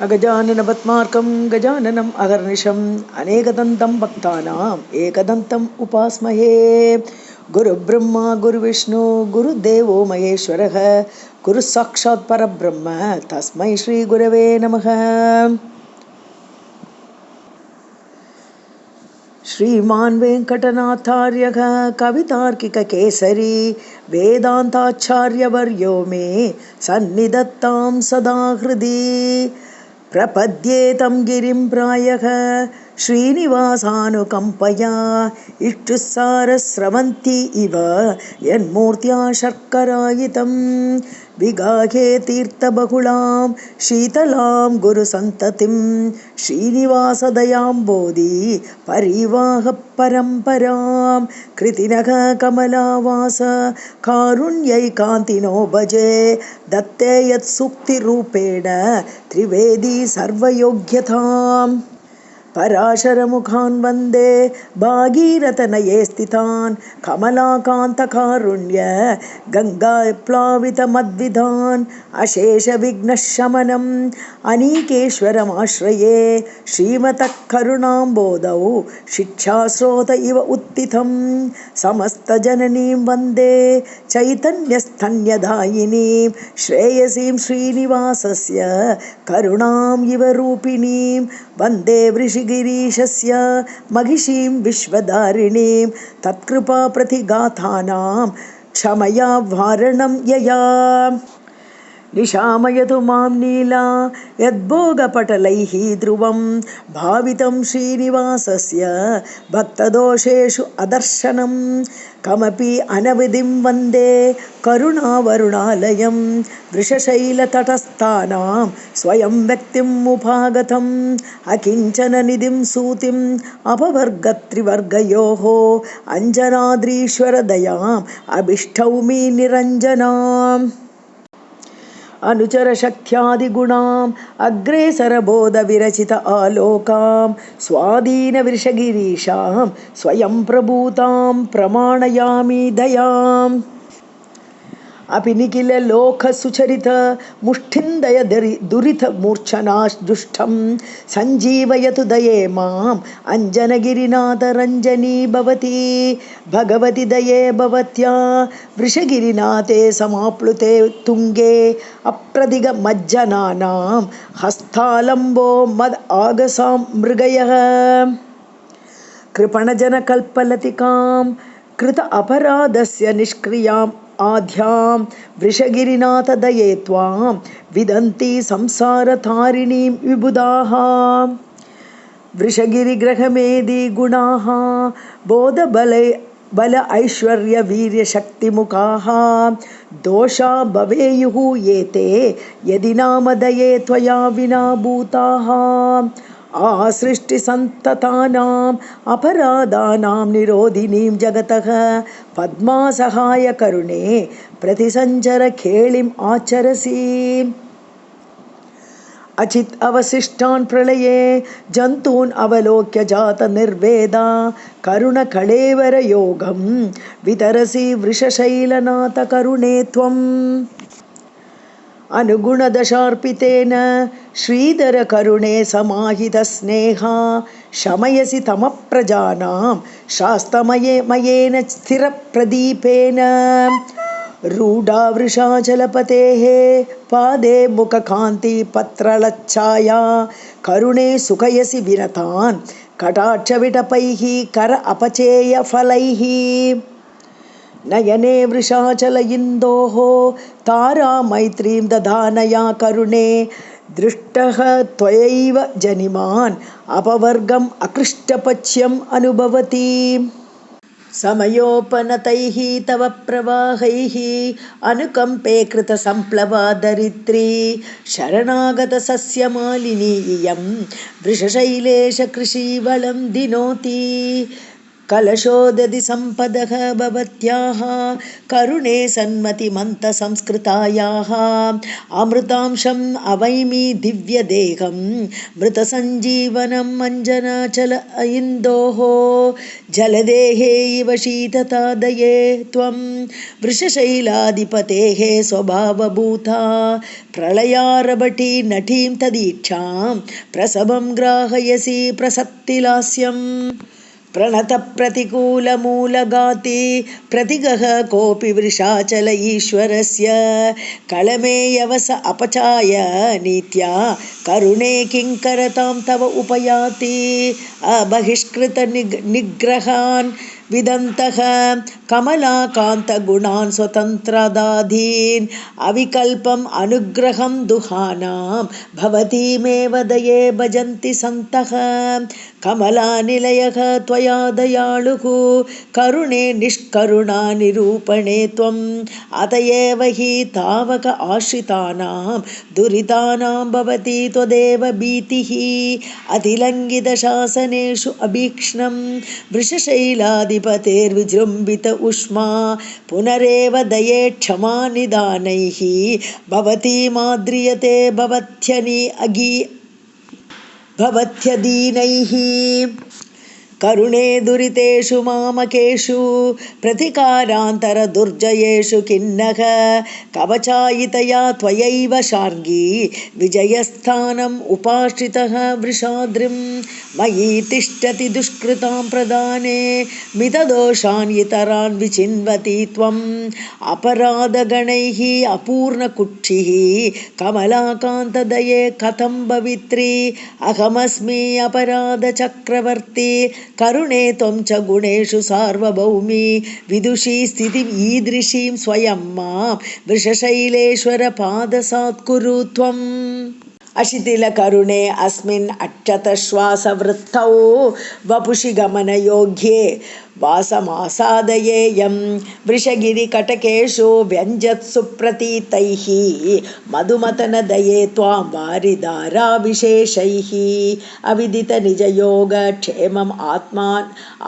अगजाननपद्मार्कं गजाननम् अहर्निशम् अनेकदन्तं भक्तानाम् एकदन्तम् उपास्महे। गुरुब्रह्मा गुरुविष्णु गुरुदेवो महेश्वरः गुरुः साक्षात् परब्रह्म तस्मै श्रीगुरवे नमः। श्रीमान् वेङ्कटनाथार्यः कवितार्किककेसरी वेदान्ताचार्यवर्यो मे सन्निधत्तां सदा हृदि। प्रपद्येतं गिरिं प्रायः श्रीनिवासानुकम्पया इष्टुसारस्रवन्ती इव यन्मूर्त्या शर्करायितं विगाहे तीर्थबहुलां शीतलां गुरुसन्ततिं श्रीनिवासदयाम्बोधि परिवाह परम्परां कृतिनः कमलावास कारुण्यैकान्तिनो भजे दत्ते यत्सूक्तिरूपेण त्रिवेदी सर्वयोग्यताम्। पराशरमुखान् वन्दे भागीरथनये स्थितान् कमलाकान्तकारुण्य गङ्गाप्लावितमद्विधान् अशेषविघ्नशमनम् अनीकेश्वरमाश्रये श्रीमतः करुणाम्बोधौ शिक्षास्रोत इव उत्थितं समस्तजननीं वन्दे चैतन्यस्तन्यदायिनीं श्रेयसीं श्रीनिवासस्य करुणां इव रूपिणीं वन्दे वृषिगिरीशस्य महिषीं विश्वधारिणीं तत्कृपाप्रतिगाथानां क्षमया वारणं यया निशामयतु मां नीला यद्भोगपटलैः ध्रुवं भावितं श्रीनिवासस्य भक्तदोषेषु अदर्शनं कमपि अनवधिं वन्दे करुणावरुणालयं वृषशैलतटस्थानां स्वयं व्यक्तिम् उपागतम् अकिञ्चननिधिं सूतिम् अपवर्गत्रिवर्गयोः अञ्जनाद्रीश्वरदयाम् अभिष्टौमि निरञ्जनाम् अनुचरशक्त्यादिगुणाम् अग्रेसरबोधविरचित आलोकां स्वाधीनवृषगिरीशां स्वयं प्रभूतां प्रमाणयामि दयाम् अपि निखिललोकसुचरित मुष्ठिन्दय दुरितमूर्च्छनादुष्टं सञ्जीवयतु दये माम् अञ्जनगिरिनाथरञ्जनी भवती भगवति दये भवत्या वृषगिरिनाथे समाप्लुते तुङ्गे अप्रदिगमज्जनानां हस्तालम्बो मद आगसां मृगयः कृपणजनकल्पलतिकां कृत अपराधस्य निष्क्रियाम् आध्यां वृषगिरिनाथदये त्वां विदन्ति संसारतारिणीं विबुधाः वृषगिरिग्रहमेधि गुणाः बोधबल ऐश्वर्यवीर्यशक्तिमुखाः दोषा भवेयुः एते यदि नामदये त्वया विना भूताः आसृष्टिसन्ततानाम् अपराधानां निरोधिनीं जगतः पद्मासहाय करुणे प्रतिसञ्चर खेलिम् आचरसि अचित् अवशिष्टान् प्रलये जन्तून् अवलोक्य जात निर्वेदा करुणकळेवरयोगं वितरसि वृषशैलनाथ करुणे त्वम् अनुगुणदशार्पितेन श्रीधरकरुणे समाहितस्नेहा शमयसि तमप्रजानां शास्तमयेन स्थिरप्रदीपेन रूढा वृषाचलपतेः पादे मुखकान्तिपत्रलच्छाया करुणे सुखयसि विनतान् कटाक्षविटपैः कर अपचेयफलैः नयने वृषाचल इन्दोः तारा मैत्रीं दधानया करुणे दृष्टः त्वयैव जनिमान् अपवर्गम् अकृष्टपच्यम् अनुभवति समयोपनतैः तव प्रवाहैः अनुकम्पे कृतसम्प्लवा दरिद्री शरणागतसस्यमालिनी इयं वृषशैलेश कृषीवलं दिनोति कलशोदधि सम्पदः भवत्याः करुणे सन्मतिमन्तसंस्कृतायाः अमृतांशम् अवैमि दिव्यदेहं मृतसञ्जीवनम् अञ्जनाचल इन्दोः जलदेहे इव शीततादये त्वं वृषशैलाधिपतेः स्वभावभूता प्रलयारभटी नटीं तदीक्षां प्रसभं ग्राहयसि प्रसक्तिलास्यम् प्रणतप्रतिकूलमूलगाति प्रतिगः कोऽपि वृषाचल ईश्वरस्य कलमेयवस अपचाय नीत्या करुणे किङ्करतां तव उपयाति अबहिष्कृतनिग्रहान् विदन्तः कमलाकान्तगुणान् स्वतन्त्रदाधीन् अविकल्पम् अनुग्रहं दुहानां भवतीमेव दये भजन्ति सन्तः कमलानिलयः त्वया दयालुः करुणे निष्करुणानिरूपणे त्वम् अत एव हि तावक आश्रितानां दुरितानां भवति त्वदेव भीतिः अतिलङ्घितशासनेषु अभीक्ष्णं वृषशैलाधिपतेर्विजृम्भित उष्मा पुनरेव दये क्षमानिदानैः भवतीमाद्रियते भवत्यदीनैः करुणे दुरितेषु मामकेषु प्रतिकारान्तरदुर्जयेषु किन्नः कवचायितया त्वयैव शार्ङ्गी विजयस्थानम् उपाश्रितः वृषाद्रिं मयि तिष्ठति दुष्कृतां प्रदाने मितदोषान् इतरान् विचिन्वति त्वम् अपराधगणैः अपूर्णकुक्षिः कमलाकान्तदये कथं भवित्री अहमस्मि अपराधचक्रवर्ती करुणे त्वं च गुणेषु सार्वभौमी विदुषी स्थितिम् ईदृशीं स्वयं मां वृषशैलेश्वर पादसात्कुरु त्वम् अशिथिलकरुणे अस्मिन् अक्षतश्वासवृत्तौ वपुषि गमनयोग्ये वासमासादयेयं वृषगिरिकटकेषु व्यञ्जत्सु प्रतीतैः मधुमतनदये त्वां वारिधाराविशेषैः अविदितनिजयोगक्षेमम्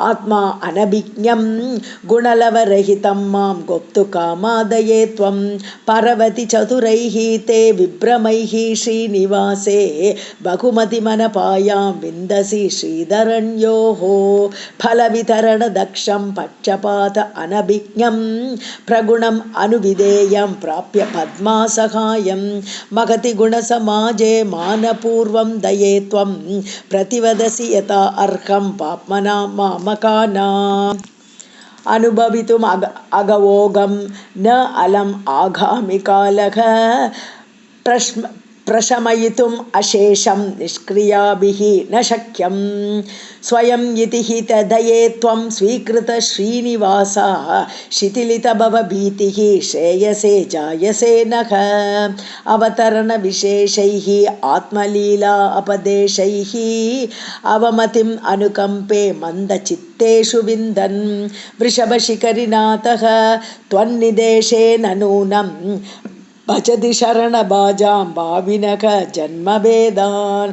आत्मा अनभिज्ञं गुणलवरहितं मां गोप्तुकामादये त्वं परवति चतुरैः ते विभ्रमैः श्रीनिवासे बहुमतिमनपायां विन्दसि श्रीधरण्योः फलवितरण दक्षं पक्षपात अनभिज्ञं प्रगुणम् अनुविधेयं प्राप्य पद्मासहायं महति गुणसमाजे मानपूर्वं दये त्वं प्रतिवदसि यथा अर्हं पाप्मना मामकानाम् अनुभवितुम् अगवोगं न अलम् आगामि कालः प्रशमयितुम् अशेषं निष्क्रियाभिः न शक्यं स्वयं इति हि तदये त्वं स्वीकृत श्रीनिवासः शिथिलितभवभीतिः श्रेयसे जायसे नः अवतरणविशेषैः आत्मलीला अपदेशैः अवमतिम् अनुकम्पे मन्दचित्तेषु विन्दन् वृषभशिखरिनाथः त्वन्निदेशेन नूनं भजति शरणभाजां भाविनः जन्मभेदान्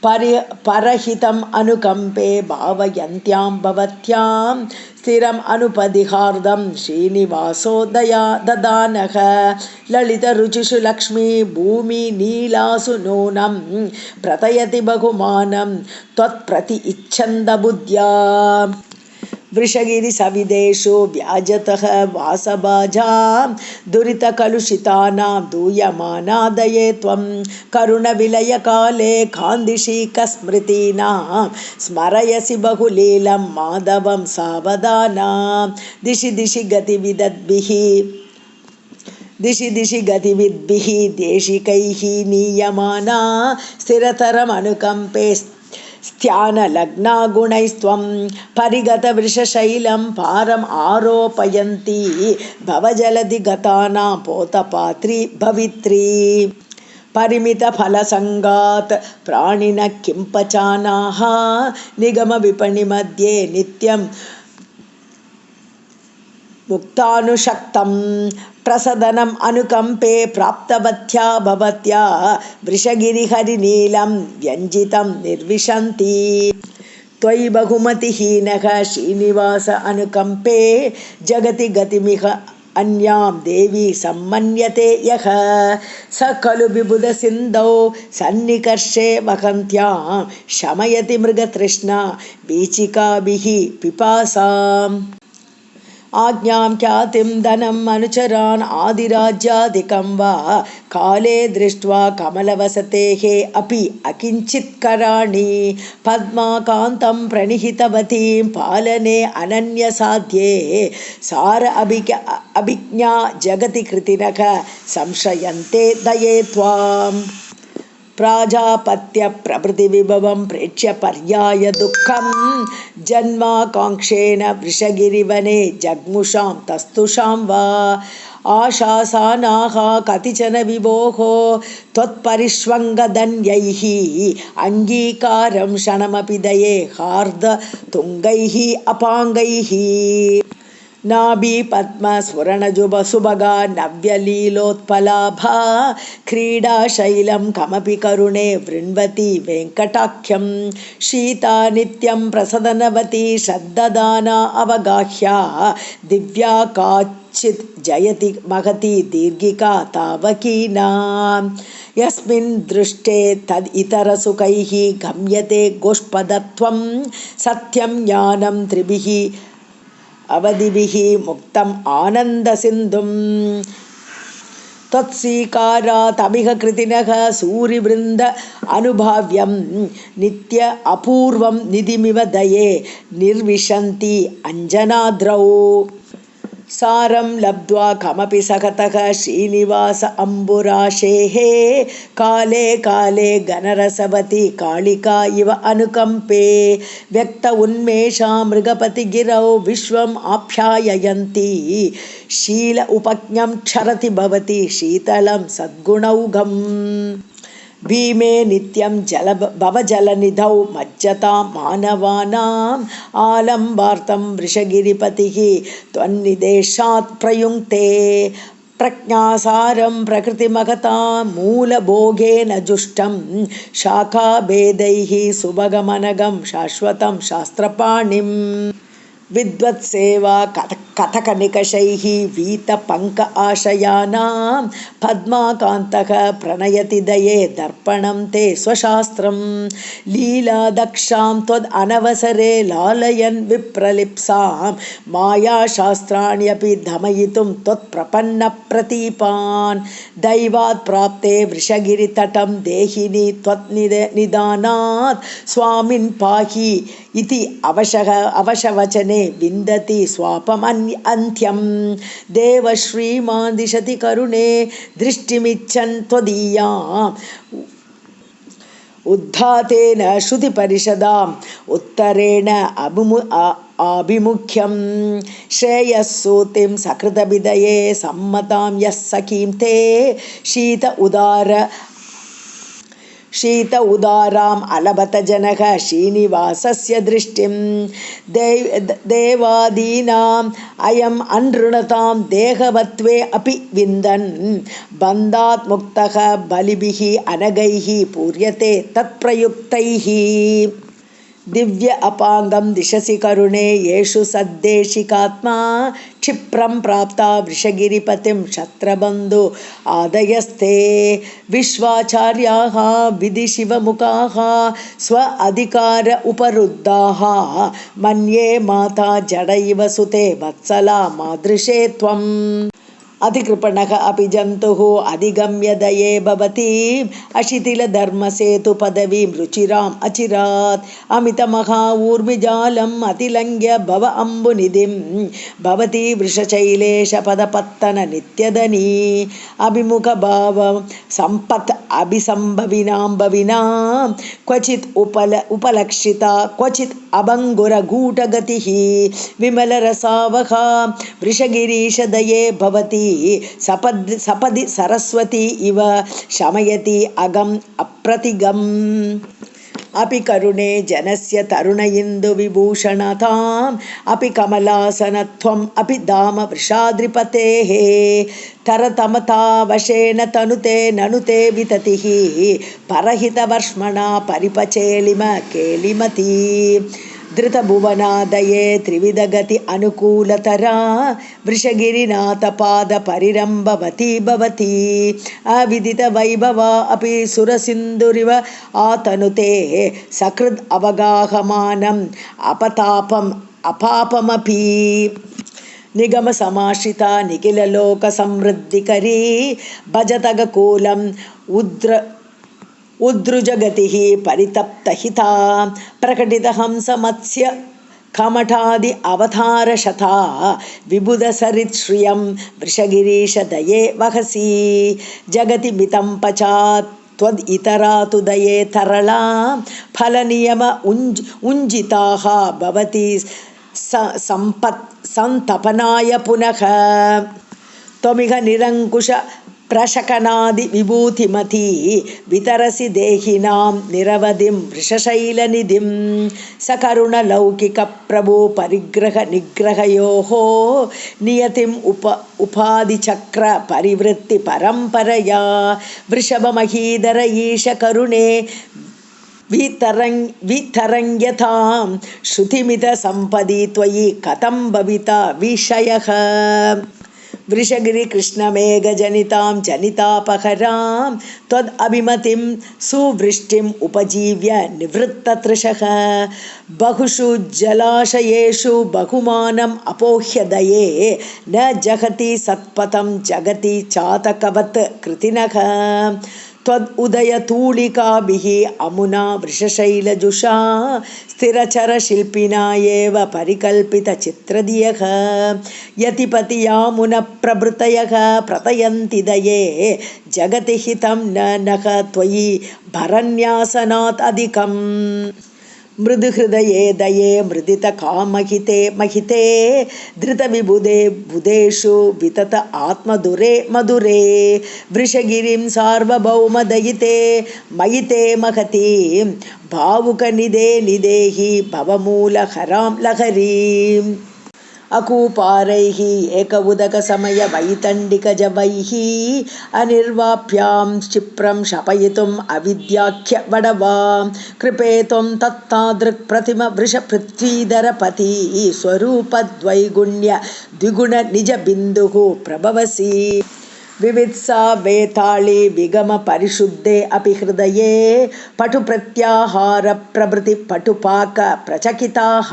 परहितम् अनुकम्पे भावयन्त्यां भवत्यां स्थिरम् अनुपदिहार्दं श्रीनिवासो ददानः ललितरुचिषु लक्ष्मी भूमि नीलासु नूनं प्रतयति बहुमानं त्वत्प्रति इच्छन्दबुद्ध्या वृषगिरिसविदेषु व्याजतः वासभाजां दुरितकलुषितानां दूयमानादये त्वं करुणविलयकाले कान्दिशीकस्मृतीनां स्मरयसि बहुलीलं माधवं सावधानां दिशि दिशि गतिविद्भिः देशिकैः नीयमाना स्थिरतरमनुकम्पे स्त्यानलग्नागुणैस्त्वं परिगतवृषशैलं पारम् आरोपयन्ती भवजलधिगतानां पोतपात्री भवित्री परिमितफलसङ्गात् प्राणिनः किं पचानाः निगमविपणिमध्ये नित्यं मुक्तानुशक्तं प्रसदनम् अनुकम्पे प्राप्तवत्या भवत्या वृषगिरिहरिनीलं व्यञ्जितं निर्विशन्ति त्वयि बहुमतिहीनः श्रीनिवास अनुकम्पे जगति गतिमिह अन्यां देवी सम्मन्यते यः स खलु विबुधसिन्धौ सन्निकर्षे वहन्त्यां शमयति मृगतृष्णा बीचिकाभिः पिपासाम् आज्ञां ख्यातिं धनम् अनुचरान् आदिराज्यादिकं वा काले दृष्ट्वा कमलवसतेः अपि अकिञ्चित्कराणि पद्माकान्तं प्रणिहितवतीं पालने अनन्यसाध्ये सार अभिज्ञा जगति कृतिनः संश्रयन्ते दये त्वाम् प्राजापत्यप्रभृतिविभवं प्रेक्ष्य पर्याय दुःखं जन्माकाङ्क्षेण वृषगिरिवने जग्मुषां तस्तुषां वा आशासानाः कतिचन विभोः त्वत्परिष्वङ्गधन्यैः अङ्गीकारं क्षणमपि दये हार्दतुङ्गैः अपाङ्गैः नाभि पद्मस्फुरणजुबसुभगा नव्यलीलोत्पलाभा क्रीडाशैलं कमपि करुणे वृण्वती वेङ्कटाख्यं शीता नित्यं प्रसदनवती श्रद्ददाना अवगाह्या दिव्या काचित् जयति महती दीर्घिका तावकीना यस्मिन् दृष्टे तद् इतरसुखैः गम्यते गोष्पदत्वं सत्यं ज्ञानं त्रिभिः अवधिभिः मुक्तम् आनन्दसिन्धुं तत्स्वीकारातमिह कृतिनः सूरिवृन्द अनुभाव्यं नित्य अपूर्वं निधिमिव दये निर्विशन्ति अञ्जनाद्रौ सारं लब्ध्वा कमपि सकतः श्रीनिवास अम्बुराशेः काले काले गणरसवती कालिका इव अनुकम्पे व्यक्त उन्मेषा मृगपतिगिरौ विश्वम् आप्याययन्ती शील उपज्ञं क्षरति भवति शीतलं सद्गुणौघम् भीमे नित्यं भवजलनिधौ मज्जतां मानवानाम् आलम्बार्थं वृषगिरिपतिः त्वन्निदेशात् प्रयुङ्क्ते प्रज्ञासारं प्रकृतिमगतां मूलभोगेन जुष्टं शाखाभेदैः सुभगमनगं शाश्वतं शास्त्रपाणिम् विद्वत्सेवा कथकनिकषैः वीतपङ्क आशयानां पद्माकान्तः प्रणयति दये दर्पणं ते स्वशास्त्रं लीलादक्षां त्वदनवसरे लालयन् विप्रलिप्सां मायाशास्त्राण्यपि धमयितुं त्वत्प्रपन्नप्रतीपान् दैवात् प्राप्ते वृषगिरितटं देहिनी त्वत्निदानात् स्वामिन् पाहि इति अवशवचने विन्दति स्वापमन्त्यं देवश्रीमान् दिशति करुणे दृष्टिमिच्छन् त्वदीयाम् उद्धातेन श्रुतिपरिषदाम् उत्तरेण आभिमुख्यं श्रेयस्सूतिं सकृतविदये सम्मतां यः सखीं ते शीत उदाराम् अलभत जनः श्रीनिवासस्य दृष्टिं देवादीनाम् अयम् अनृणतां देहवत्वे अपि विन्दन् बन्धात् मुक्तः बलिभिः अनगैः पूर्यते तत्प्रयुक्तैः दिव्य अपाङ्गं दिशसि करुणे येषु सद्देशिकात्मा क्षिप्रं प्राप्ता वृषगिरिपतिं क्षत्रबन्धु आदयस्ते विश्वाचार्याः विधिशिवमुखाः स्व अधिकार उपरुद्धाः मन्ये माता जड इव सुते वत्सला मादृशे त्वम् अधिकृपणः अपि जन्तुः अधिगम्य दये भवति अशिथिलधर्मसेतु पदवीं रुचिराम् अचिरात् अमितमहा ऊर्मिजालम् अतिलङ्घ्य भव अम्बुनिधिं भवति वृषशैलेशपदपत्तन नित्यदनी अभिमुखभावं सम्पत् अभिसम्भविनां भविनां क्वचित् उपलक्षिता क्वचित् अभङ्गुरगूढगतिः विमलरसावहा वृषगिरीशदये भवति सपदि सरस्वती इव शमयति अगम् अप्रतिगम् अपि करुणे जनस्य तरुण इन्दुविभूषणताम् अपि कमलासनत्वम् अपि धाम वृषाद्रिपतेः तरतमतावशेन तनुते ननुते विततिः परहितवर्ष्मणा परिपचेलिम केलिमती धृतभुवनादये त्रिविधगति अनुकूलतरा वृषगिरिनाथपादपरिरम्भवती भवती अविदितवैभवा अपि सुरसिन्धुरिव आतनुते सकृद् अवगाहमानम् अपतापम् अपापमपि निगमसमाश्रिता निखिललोकसमृद्धिकरी भजतगकूलम् उद्रुजगतिः परितप्तहिता प्रकटितहंसमत्स्य कमठादि अवतारशता विबुधसरित्श्रियं वृषगिरीशदये वहसि जगति मितं पचात् त्वदितरातुदये तरला फलनियम उञ्जिताः भवति सन्तपनाय पुनः त्वमिह निरङ्कुश प्रशकनादिविभूतिमती वितरसि देहिनां निरवधिं वृषशैलनिधिं सकरुणलौकिकप्रभो परिग्रहनिग्रहयोः नियतिम् उपाधिचक्रपरिवृत्तिपरम्परया वृषभमहीधर ईशकरुणे वितरङ्ग्यतां श्रुतिमितसम्पदि त्वयि कथं भविता विषयः वृषगिरिकृष्णमेघजनितां जनितापहरां त्वदभिमतिं सुवृष्टिम् उपजीव्य निवृत्ततृषः बहुषु जलाशयेषु बहुमानम् अपोह्यदये न जगति सत्पथं जगति चातकवत् कृतिनः त्वदुदयतूलिकाभिः अमुना वृषशैलजुषा स्थिरचरशिल्पिना एव परिकल्पितचित्रदियः यतिपतियामुनप्रभृतयः प्रतयन्ति दये जगति हितं न नः त्वयि भरन्यासनात् अधिकम् मृदुहृदये दये मृदितकामहिते महिते धृतविबुधे बुधेषु वितत आत्मधुरे मधुरे वृषगिरिं सार्वभौमदयिते महिते महतीं भावुकनिधे निधेहि भवमूलहरां लहरीम् अकूपारैः एक उदकसमयवैतण्डिकजवैः अनिर्वाप्यां क्षिप्रं शपयितुम् अविद्याख्य वडवां कृपे त्वं तत्तादृक्प्रतिमवृषपृथ्वीधरपती स्वरूपद्वैगुण्य द्विगुणनिजबिन्दुः प्रभवसि विवित्सा वेताళी विगमपरिशुद्धे अपि हृदये पटुप्रत्याहारप्रभृतिपटुपाकप्रचकिताः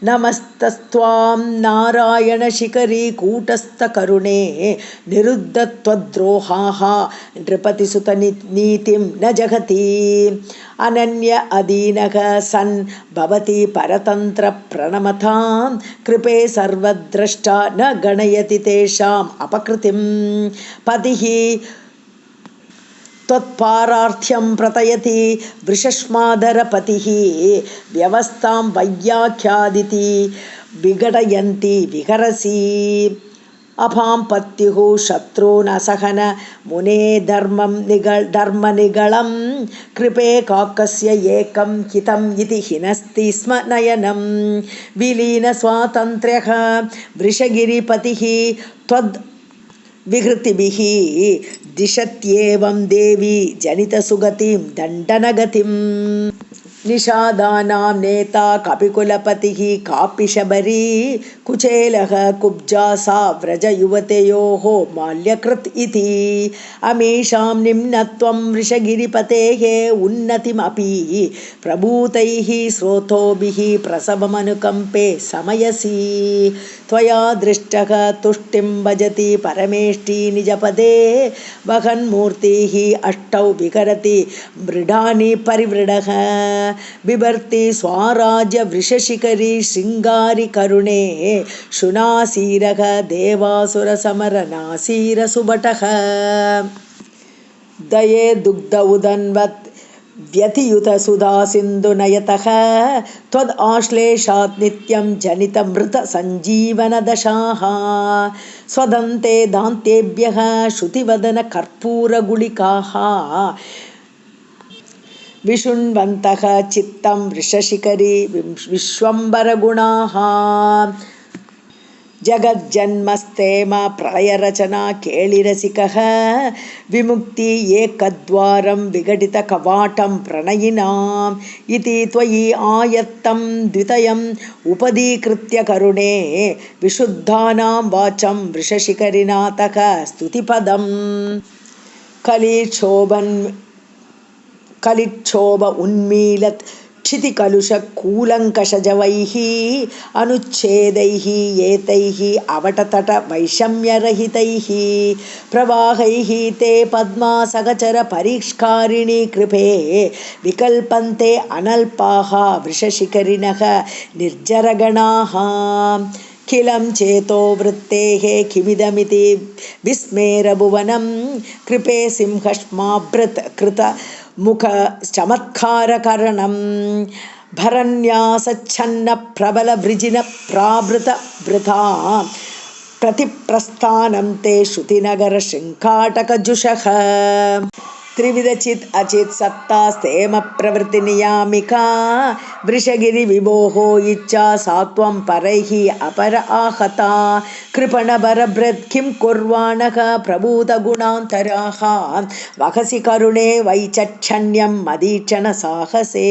नमस्तस्त्वां नारायणशिखरी कूटस्थकरुणे निरुद्धत्वद्रोहाः नृपतिसुतनीतिं न जगति अनन्य अधीनः सन् भवति परतन्त्रप्रणमतां कृपे सर्वद्रष्टा न गणयति तेषाम् अपकृतिं पतिः त्वत्पारार्थ्यं प्रतयति वृषश्माधरपतिः व्यवस्थां वैयाख्यादिति विघटयन्ति विहरसि अपां पत्युः शत्रूनसहन मुने धर्मनिगलं कृपे काकस्य एकं हितम् इति हिनस्ति स्म नयनं विलीनस्वातन्त्र्यः वृषगिरिपतिः त्वद् विहृतिभिः दिशत्येवं देवी जनितसुगतिं दण्डनगतिम् निषादानां नेता कपिकुलपतिः कापि शबरी कुचेलः कुब्जा सा व्रजयुवतयोः माल्यकृत् इति अमीषां निम्नत्वं वृषगिरिपतेः उन्नतिमपि प्रभूतैः स्रोतोभिः प्रसवमनुकम्पे समयसि त्वया दृष्टः तुष्टिं भजति परमेष्टि निजपदे वहन्मूर्तिः अष्टौ विकरति मृडानि परिवृडः बिभर्ति स्वाराज्य वृषशिखरी शृङ्गारि करुणे शुनासीरः देवासुरसमरनासीरसुभटः दये दुग्ध उदन्वत् व्यतियुतसुधासिन्धुनयतः त्वद् आश्लेषात् नित्यं जनितमृतसञ्जीवनदशाः स्वदन्ते दान्तेभ्यः श्रुतिवदनकर्पूरगुलिकाः विशृण्वन्तः चित्तं वृषशिखरी विश्वम्बरगुणाः जगज्जन्मस्तेम प्रलयरचना केलिरसिकः विमुक्ति एकद्वारं विघटितकवाटं प्रणयिनाम् इति त्वयि आयत्तं द्वितयम् उपदीकृत्य करुणे विशुद्धानां वाचं वृषशिखरिनाथः स्तुतिपदम् कलिक्षोभ उन्मीलत् क्षितिकलुषकूलङ्कषजवैः अनुच्छेदैः एतैः अवटतट वैषम्यरहितैः प्रवाहैः ते पद्मासगचर परीक्ष्कारिणी कृपे विकल्पन्ते अनल्पाः वृषशिखरिणः निर्जरगणाः किलं चेतो वृत्तेः किमिदमिति विस्मेरभुवनं कृपे सिंहश्माभृत् कृत मुख चमत्कारकरणं भरन्यासच्छन्न प्रबल वृजिन प्रावृत वृथा प्रतिप्रस्थानं ते श्रुतिनगर शृङ्काटकजुषः त्रिविधचित् अचित् सत्ता स्थेम प्रवृत्ति नियामिका वृषगिरि विभोः इच्छा सात्वं परैः अपर आहता कृपणभरभृत् किं कुर्वाणः प्रभूतगुणान्तराः वहसि करुणे वैचक्षण्यं मदीक्षण साहसे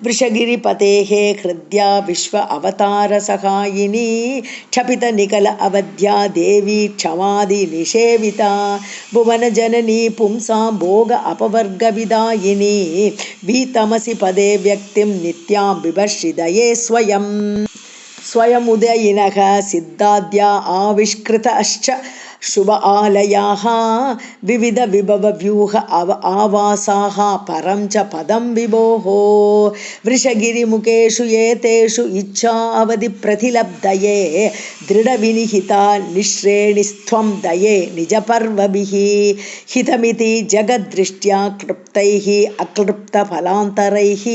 वृषगिरिपतेः हृद्या विश्व अवतारसहायिनी क्षपितनिकल अवध्या देवी क्षमादि निषेविता भुवनजननी पुंसां भोग अपवर्गविदायिनी वीतमसि पदे व्यक्तिं नित्यां बिभर्षिदये स्वयमुदयिनः सिद्धाद्या आविष्कृतश्च शुभ आलयाः विविध विभव व्यूह आवासाः परं च पदं विभोः वृषगिरिमुखेषु एतेषु इच्छा अवधि प्रतिलब्धये दृढविनिहिता निःश्रेणिस्त्वं दये निजपर्वभिः हितमिति जगद्दृष्ट्या क्लृप्तैः अक्लृप्तफलान्तरैः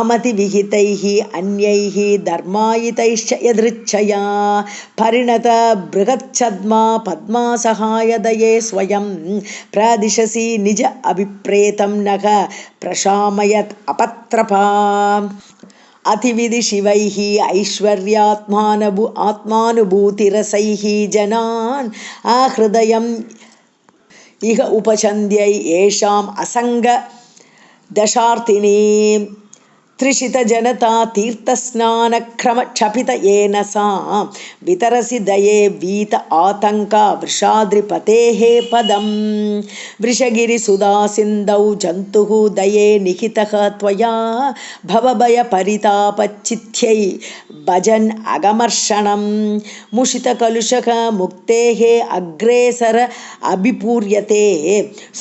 अमतिविहितैः अन्यैः धर्मायितैश्च यदृच्छया परिणत बृहच्छद्मा पद्मासहायदये स्वयं प्रादिशसि निज अभिप्रेतं नः प्रशामयत् अपत्रपा अतिविधि शिवैः ऐश्वर्यात्मानुभूतिरसैः जनान् आहृदयम् इह उपचन्द्यै येषाम् असङ्ग दशार्थिनी त्रिशितजनता तीर्थस्नानक्रमक्षपित येन सा वितरसि दये वीत आतङ्का वृषाद्रिपतेः पदं वृषगिरिसुधासिन्धौ जन्तुः दये निहितः त्वया भवभयपरितापचित्यै भजन् अगमर्षणं मुषितकलुषः मुक्तेः अग्रेसर अभिपूर्यते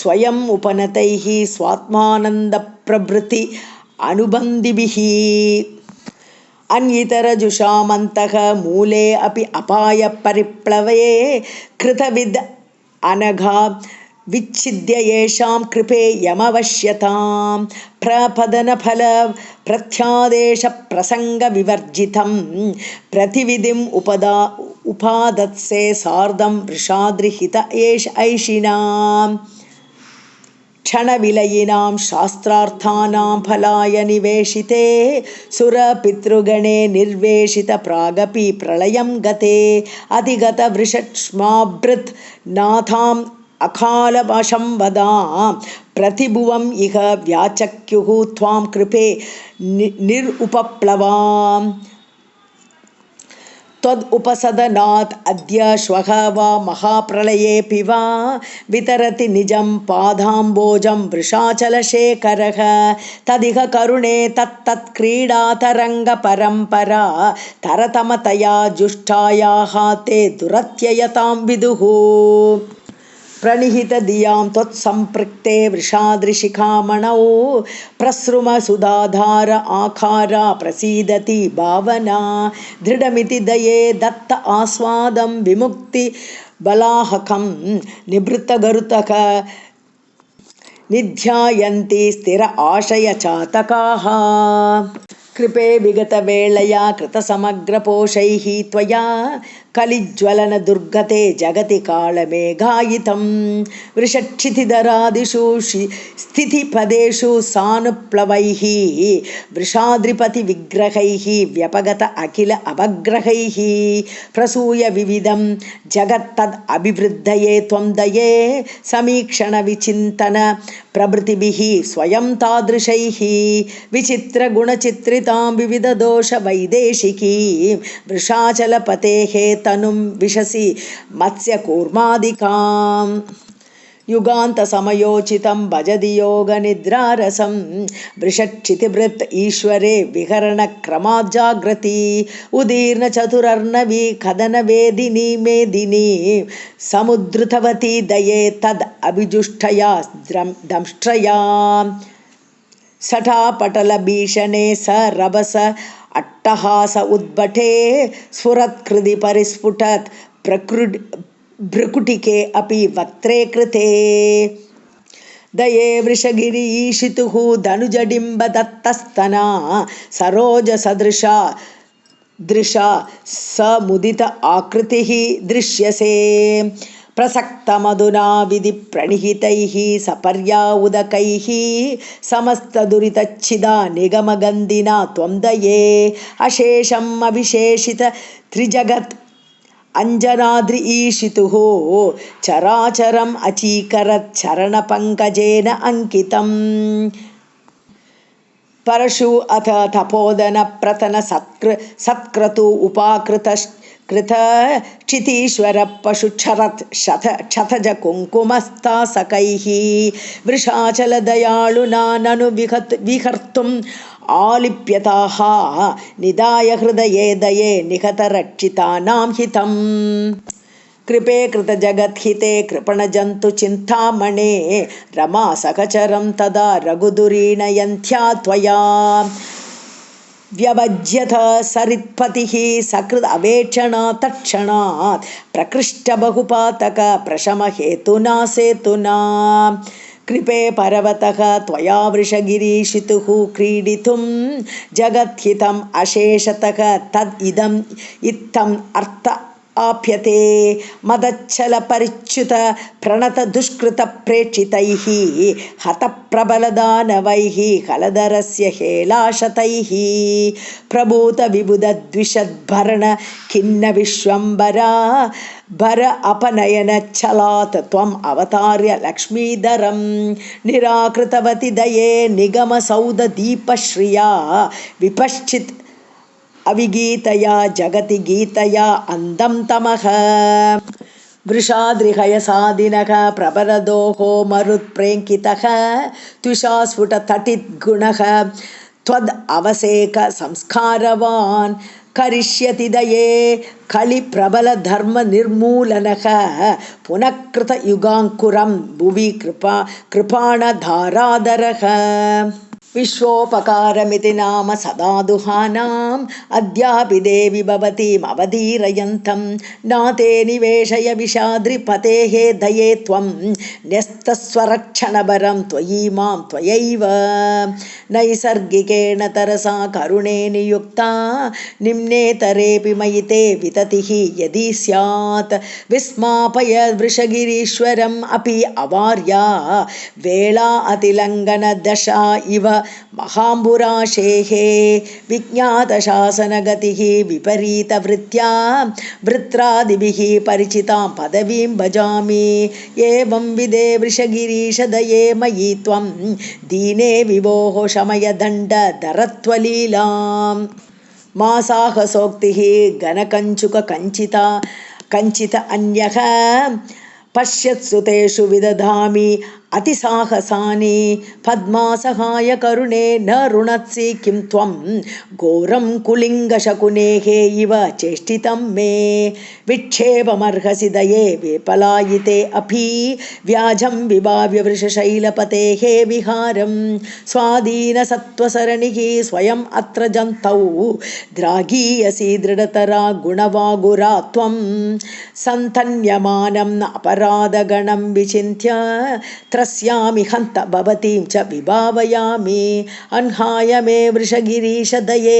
स्वयम् उपनतैः स्वात्मानन्दप्रभृति अनुबन्धिभिः अन्यतरजुषामन्तः मूले अपि अपाय परिप्लवे कृतविद अनघा विच्छिद्य येषां कृपे यमवश्यतां प्रपदनफल प्रत्यादेश प्रसङ्गविवर्जितं प्रतिविधिम् उपादत्से सार्धं वृषाद्रिहित ऐषिणाम् क्षणविलयिनां शास्त्रार्थानां फलाय निवेशिते सुरपितृगणे निर्वेशित प्रागपि प्रलयं गते अधिगतवृषक्ष्माभृत् नाथाम् अकालवशं वदां प्रतिभुवम् इह व्याचक्युः त्वां कृपे निरुपप्लवाम् त्वदुपसदनात् अद्य श्वः वा महाप्रलयेऽपि वा वितरति निजं पादाम्बोजं वृषाचलशेखरः तदिह करुणे तत्तत्क्रीडातरङ्गपरम्परा तरतमतया जुष्टायाः ते दुरत्ययतां विदुः प्रणिहितधियां त्वत्सम्पृक्ते वृषाद्रिशिखामणौ प्रसृमसुधाधार आकारा प्रसीदति भावना दृढमिति दये दत्त आस्वादं विमुक्तिबलाहकं निवृत्तगरुतक निध्यायन्ति स्थिर आशयचातकाः कृपे विगतवेळया कृतसमग्रपोषैः त्वया कलिज्वलन दुर्गते जगति कालमेघायितं वृषक्षितिधरादिषु स्थितिपदेषु सानुप्लवैः वृषाद्रिपतिविग्रहैः व्यपगत अखिल अवग्रहैः प्रसूय विविधं जगत्तद् अभिवृद्धये त्वं दये समीक्षणविचिन्तन प्रभृतिभिः स्वयं तादृशैः विचित्रगुणचित्रितां विविधदोषवैदेशिकी वृषाचलपतेः तनुं विशसि मत्स्यकूर्मादिकाम् युगान्तसमयोचितं भजति योगनिद्रारसं वृषक्षितिभृत् ईश्वरे विहरणक्रमाज्जाग्रती उदीर्णचतुरर्णवी कदनवेदिनी मेदिनी समुद्धृतवती दये तद् अभिजुष्टया दंष्ट्रया सठापटलभीषणे स रभस अट्टहास उद्भटे स्फुरत्कृति परिस्फुटत् भ्रुकुटिके अपि वक्त्रे कृते दये वृषगिरीशितुः धनुजडिम्बदत्तस्तना सरोजसदृशा दृशा समुदित आकृतिः दृश्यसे प्रसक्तमधुना विधिप्रणिहितैः सपर्या उदकैः समस्तदुरितच्छिदा निगमगन्धिना त्वं दये अशेषम् अविशेषित त्रिजगत् अंजनाद्रि ईशितुः चराचरम् अचीकरत् चरणपङ्कजेन अंकितम् परशु अथ तपोदन प्रतन सत्क्रतु उपाकृत क्षितीश्वर पशुक्षरत् क्षतज कुङ्कुमस्तासकैः वृषाचल दयालुना ननु विहर्तुम् आलिप्यताः निदाय हृदये दये निहतरक्षितानां हितम् कृपे कृतजगद्हिते कृपणजन्तुचिन्तामणे रमा सहचरं तदा रघुदुरीणयन्त्या त्वया व्यभज्यथ सरित्पतिः सकृद् अवेक्षणा तत्क्षणात् प्रकृष्टबहुपातक प्रशमहेतुना सेतुना कृपे पर्वतः त्वया वृषगिरीशितुः क्रीडितुं जगद्हितम् अशेषतः तद् इदम् इत्थम् अर्थ आप्यते मदच्छलपरिच्युत प्रणतदुष्कृतप्रेक्षितैः हतप्रबलदानवैः हलधरस्य हेलाशतैः प्रभूतविबुधद्विषद्भरण खिन्न विश्वम्बरा भर अपनयनच्छलात् त्वम् अवतार्य लक्ष्मीधरं निराकृतवति दये निगमसौधदीपश्रिया विपश्चित् अविगीतया जगति गीतया अंदं तमः वृषाद्रिहयसादिनः प्रबलदोहो मरुत्प्रेङ्कितः त्विषास्फुटतटिद्गुणः त्वद् अवसेक संस्कारवान् करिष्यति दये कलिप्रबलधर्मनिर्मूलनः पुनः कृतयुगाङ्कुरं भुवि कृपाणधाराधरः विश्वोपकारमिति नाम सदा दुहानाम् अद्यापि देवि भवतीम् अवधीरयन्तं नाते निवेशय विषाद्रिपतेः दये त्वं न्यस्तस्वरक्षणभरं त्वयि मां त्वयैव नैसर्गिकेण तरसा करुणे नियुक्ता निम्नेतरेऽपि मयि ते विततिः यदि स्यात् विस्मापय वृषगिरीश्वरम् अपि अवार्या वेला अतिलङ्घनदशा इव महाम्बुराशेः विज्ञातशासनगतिः विपरीतवृत्त्या वृत्रादिभिः परिचितां पदवीं भजामि एवं विधे वृषगिरीशदये मयि त्वं दीने विभोः शमयदण्डधरत्वलीलां मा साहसोक्तिः घनकञ्चुककञ्चित अन्यः पश्यत्सु तेषु विदधामि अतिसाहसानि पद्मासहाय करुणे न ऋणत्सि किं त्वं घोरं कुलिङ्गशकुनेः इव चेष्टितं मे विक्षेपमर्हसि दये विपलायिते अपि व्याजं विभाव्य वृषशैलपतेः विहारं स्वाधीनसत्त्वसरणिः स्वयम् अत्र जन्तौ द्रागीयसि दृढतरा गुणवागुरा त्वं सन्तन्यमानं अपराधगणं विचिन्त्य कस्यामि हन्त भवतीं च विभावयामि अह्नाय मे वृषगिरीशदये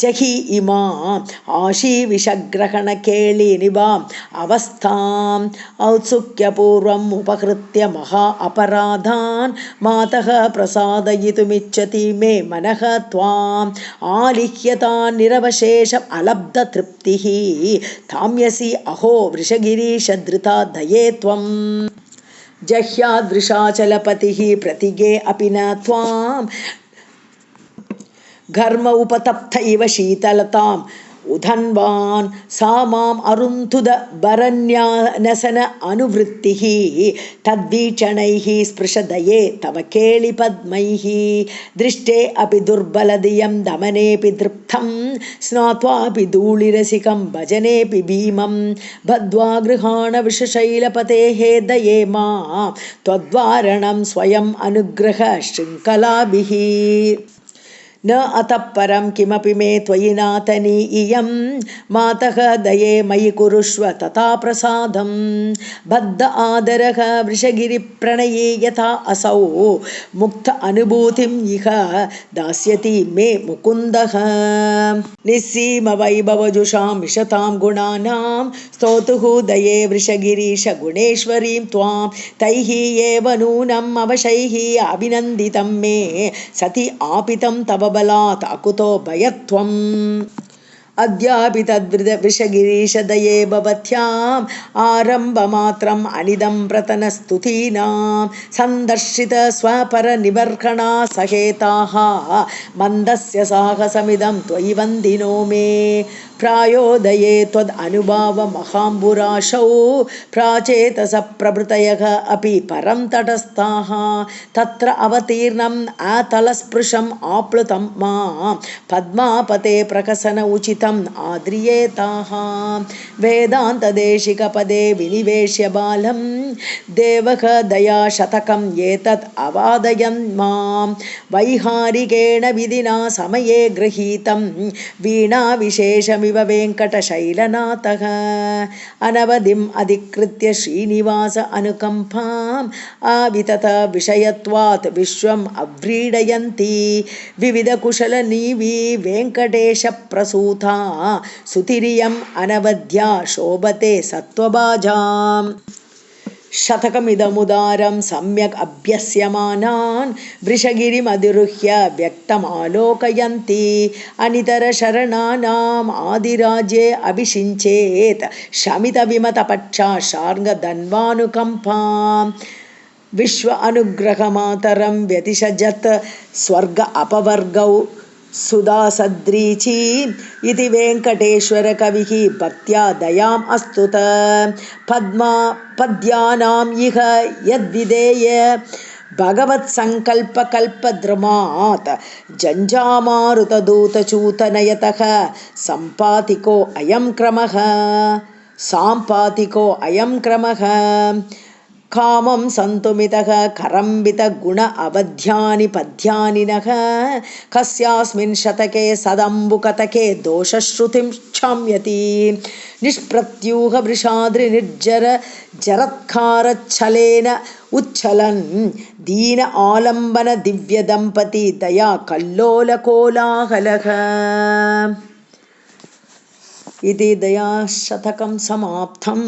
जहि इमाम् आशीविषग्रहणकेळिनिवाम् अवस्थाम् औत्सुक्यपूर्वम् उपकृत्य महा अपराधान् मातः प्रसादयितुमिच्छति मे मनः त्वाम् आलिह्यतान् निरवशेषम् अलब्धतृप्तिः ताम्यसि अहो वृषगिरीशधृता दये त्वम् जह्यादृशाचलपतिः प्रतिगे अपि न त्वाम् घर्म उपतप्त इव शीतलताम् उधन्वान् सा माम् अरुन्धुद भरन्यानसन अनुवृत्तिः तद्वीक्षणैः स्पृशदये तव केलिपद्मैः दृष्टे अपि दुर्बलधियं दमनेऽपि दृप्तं स्नात्वापि धूलिरसिकं भजनेऽपि भीमं बद्ध्वा गृहाण वृषशैलपतेः दये मां त्वद्वारणं स्वयम् अनुग्रह शृङ्खलाभिः न अतः परं किमपि मे त्वयि नातनी इयं मातः दये मयि कुरुष्व तथा प्रसादं बद्ध आदरः वृषगिरिप्रणये यथा असौ मुक्त अनुभूतिम् इह दास्यति मे मुकुन्दः निस्सीम वैभवजुषां विशतां गुणानां स्तोतुः दये वृषगिरीश गुणेश्वरीं त्वां तैः एव नूनम् अवशैः अभिनन्दितं मे सति आपितं तव बलात् अकुतो भयत्वम् अद्यापि तद्वृषगिरीशदये भवत्याम् आरम्भमात्रम् अनिदं प्रतनस्तुतीनां सन्दर्शित स्वपरनिवर्हणा सहेताः मन्दस्य साहसमिदं त्वयि वन्दिनो मे प्रायोदये त्वदनुभावमहाम्बुराशौ प्राचेतसप्रभृतयः अपि परं तटस्थाः तत्र अवतीर्णम् अतलस्पृशम् आप्लुतं मां पद्मापते प्रकसन उचितम् आद्रियेताः वेदान्तदेशिकपदे विनिवेश्य बालं देवः दयाशतकम् एतत् अवादयन् मां वैहारिकेण विधिना समये गृहीतं वीणाविशेषमिव वेङ्कटशैलनाथः अनवधिम् अधिकृत्य श्रीनिवास अनुकम्पाम् आवितत विषयत्वात् विश्वम् अव्रीडयन्ति विविधकुशलनीवी वेङ्कटेशप्रसूता सुतिरियम् अनवद्या शोभते सत्त्वभाजाम् शतकमिदमुदारं सम्यक् अभ्यस्यमानान् वृषगिरिमधिरुह्य व्यक्तमालोकयन्ति अनितरशरणानाम् आदिराज्ये अभिषिञ्चेत् शमितविमतपक्षा शार्ङ्गधन्वानुकम्पाम् विश्व अनुग्रहमातरं व्यतिषजत् स्वर्ग अपवर्गौ सुधासद्रीची इति वेङ्कटेश्वरकविः भक्त्या दयाम् अस्तुत पद्यानाम् इह यद्विधेय भगवत्सङ्कल्पकल्पद्रुमात् जञ्जामारुतदूतचूतनयतः साम्पातिको अयं क्रमः कामं सन्तुमितः करम्बितगुण अवध्यानि पद्यानिनः कस्यास्मिन् शतके सदम्बुकतके दोषश्रुतिं क्षम्यति निष्प्रत्यूह वृषाद्रिनिर्जर जरत्कारच्छलेन उच्छलन् दीन आलम्बन दिव्यदम्पति दया कल्लोलकोलाहलः इति दयाशतकं समाप्तम्।